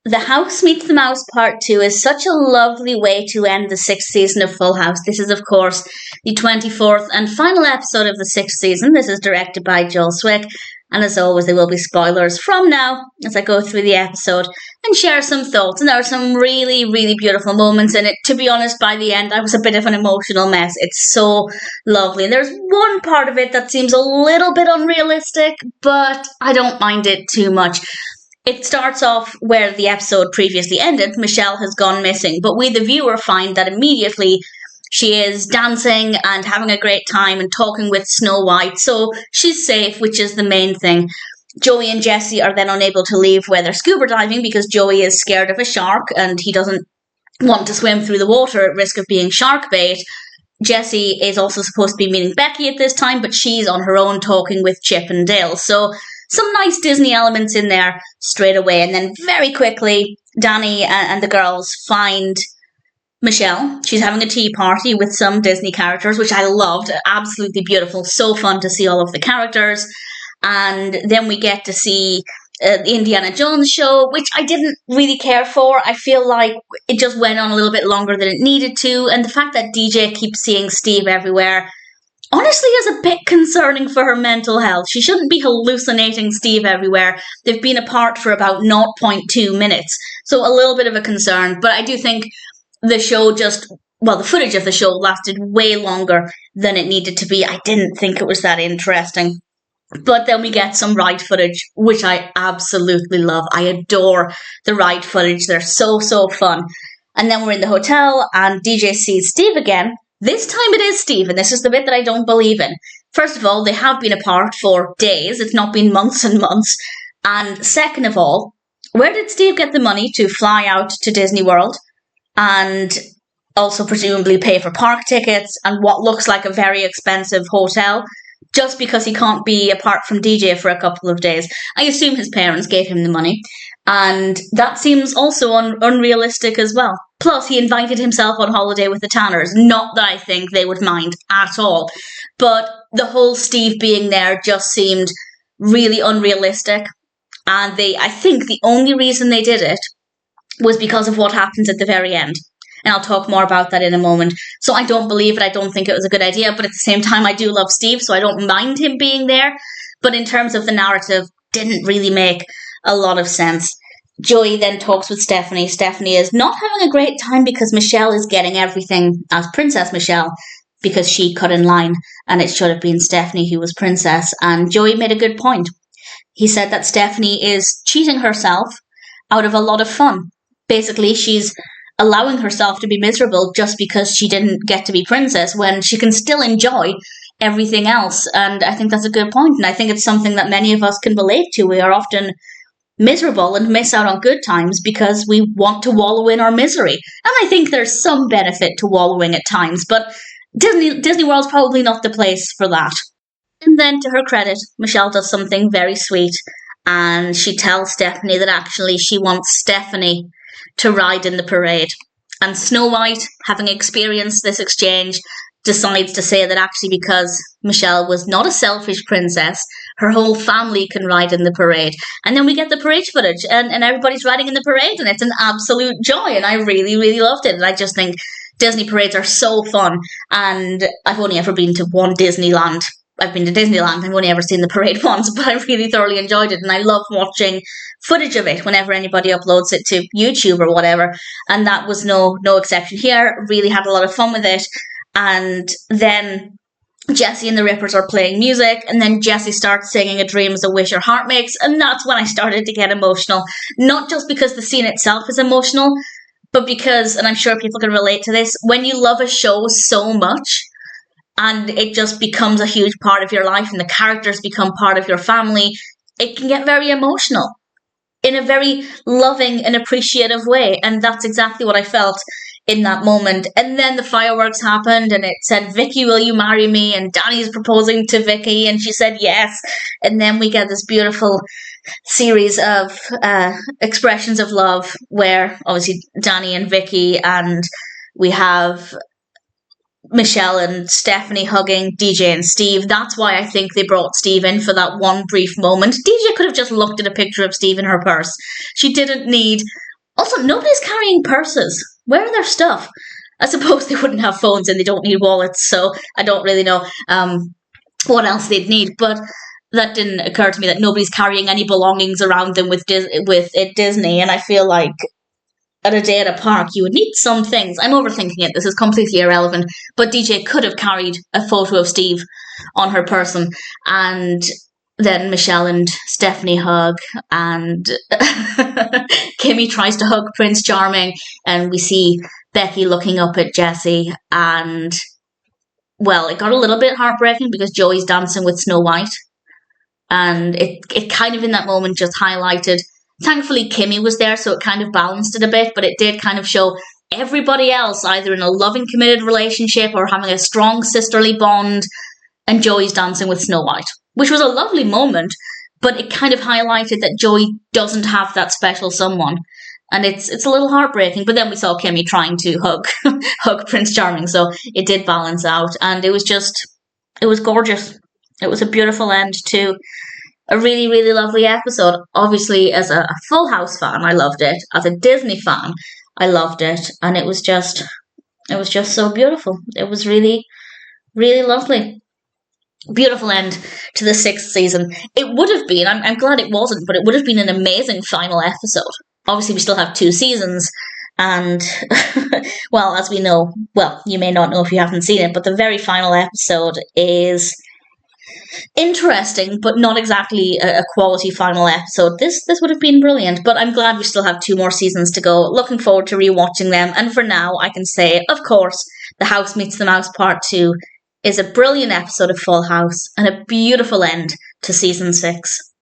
The House Meets the Mouse Part 2 is such a lovely way to end the 6th season of Full House. This is, of course, the 24th and final episode of the 6th season. This is directed by Joel Zwick. And as always, there will be spoilers from now as I go through the episode and share some thoughts. And there are some really, really beautiful moments in it. To be honest, by the end, I was a bit of an emotional mess. It's so lovely. And there's one part of it that seems a little bit unrealistic, but I don't mind it too much. It starts off where the episode previously ended. Michelle has gone missing, but we, the viewer, find that immediately she is dancing and having a great time and talking with Snow White, so she's safe, which is the main thing. Joey and Jesse are then unable to leave where they're scuba diving because Joey is scared of a shark and he doesn't want to swim through the water at risk of being shark bait. Jesse is also supposed to be meeting Becky at this time, but she's on her own talking with Chip and Dale, so some nice Disney elements in there straight away. And then very quickly, Danny and the girls find Michelle. She's having a tea party with some Disney characters, which I loved. Absolutely beautiful. So fun to see all of the characters. And then we get to see the Indiana Jones show, which I didn't really care for. I feel like it just went on a little bit longer than it needed to. And the fact that DJ keeps seeing Steve everywhere honestly is a bit concerning for her mental health. She shouldn't be hallucinating Steve everywhere. They've been apart for about 0.2 minutes. So a little bit of a concern. But I do think the show the footage of the show lasted way longer than it needed to be. I didn't think it was that interesting. But then we get some ride footage, which I absolutely love. I adore the ride footage. They're so, so fun. And then we're in the hotel and DJ sees Steve again. This time it is Steve, and this is the bit that I don't believe in. First of all, they have been apart for days. It's not been months and months. And second of all, where did Steve get the money to fly out to Disney World and also presumably pay for park tickets and what looks like a very expensive hotel just because he can't be apart from DJ for a couple of days? I assume his parents gave him the money. And that seems also unrealistic as well. Plus, he invited himself on holiday with the Tanners. Not that I think they would mind at all. But the whole Steve being there just seemed really unrealistic. And I think the only reason they did it was because of what happens at the very end. And I'll talk more about that in a moment. So I don't believe it. I don't think it was a good idea. But at the same time, I do love Steve, so I don't mind him being there. But in terms of the narrative, didn't really make a lot of sense. Joey then talks with Stephanie. Stephanie is not having a great time because Michelle is getting everything as Princess Michelle because she cut in line and it should have been Stephanie who was princess. And Joey made a good point. He said that Stephanie is cheating herself out of a lot of fun. Basically, she's allowing herself to be miserable just because she didn't get to be princess when she can still enjoy everything else. And I think that's a good point. And I think it's something that many of us can relate to. We are often miserable and miss out on good times because we want to wallow in our misery. And I think there's some benefit to wallowing at times, but Disney World's probably not the place for that. And then, to her credit, Michelle does something very sweet, and she tells Stephanie that actually she wants Stephanie to ride in the parade. And Snow White, having experienced this exchange, decides to say that actually because Michelle was not a selfish princess, her whole family can ride in the parade. And then we get the parade footage and everybody's riding in the parade and it's an absolute joy and I really, really loved it. And I just think Disney parades are so fun and I've only ever been to one Disneyland. I've been to Disneyland, I've only ever seen the parade once, but I really thoroughly enjoyed it and I love watching footage of it whenever anybody uploads it to YouTube or whatever. And that was no exception here. Really had a lot of fun with it. And then Jesse and the Rippers are playing music, and then Jesse starts singing A Dream is a Wish Your Heart Makes, and that's when I started to get emotional. Not just because the scene itself is emotional, but because, and I'm sure people can relate to this, when you love a show so much, and it just becomes a huge part of your life, and the characters become part of your family, it can get very emotional in a very loving and appreciative way, and that's exactly what I felt in that moment. And then the fireworks happened and it said, Vicky, will you marry me? And Danny's proposing to Vicky and she said yes. And then we get this beautiful series of expressions of love where obviously Danny and Vicky, and we have Michelle and Stephanie hugging DJ and Steve. That's why I think they brought Steve in for that one brief moment. DJ could have just looked at a picture of Steve in her purse. She didn't need Also, nobody's carrying purses. Where are their stuff? I suppose they wouldn't have phones and they don't need wallets, so I don't really know what else they'd need. But that didn't occur to me, that nobody's carrying any belongings around them with Disney, and I feel like at a day at a park, you would need some things. I'm overthinking it. This is completely irrelevant. But DJ could have carried a photo of Steve on her person, and then Michelle and Stephanie hug, and Kimmy tries to hug Prince Charming, and we see Becky looking up at Jessie, and, well, it got a little bit heartbreaking because Joey's dancing with Snow White, and it kind of in that moment just highlighted. Thankfully, Kimmy was there, so it kind of balanced it a bit, but it did kind of show everybody else either in a loving, committed relationship or having a strong sisterly bond, and Joey's dancing with Snow White, which was a lovely moment, but it kind of highlighted that Joey doesn't have that special someone, and it's a little heartbreaking. But then we saw Kimmy trying to hug Prince Charming, so it did balance out, and it was gorgeous. It was a beautiful end to a really, really lovely episode. Obviously, as a Full House fan, I loved it. As a Disney fan, I loved it. And it was just so beautiful. It was really, really lovely. Beautiful end to the 6th season. It would have been, I'm glad it wasn't, but it would have been an amazing final episode. Obviously, we still have 2 seasons. And, well, as we know, well, you may not know if you haven't seen it, but the very final episode is interesting, but not exactly a quality final episode. This would have been brilliant, but I'm glad we still have 2 more seasons to go. Looking forward to rewatching them, and for now, I can say, of course, The House Meets the Mouse Part 2 is a brilliant episode of Full House and a beautiful end to Season 6.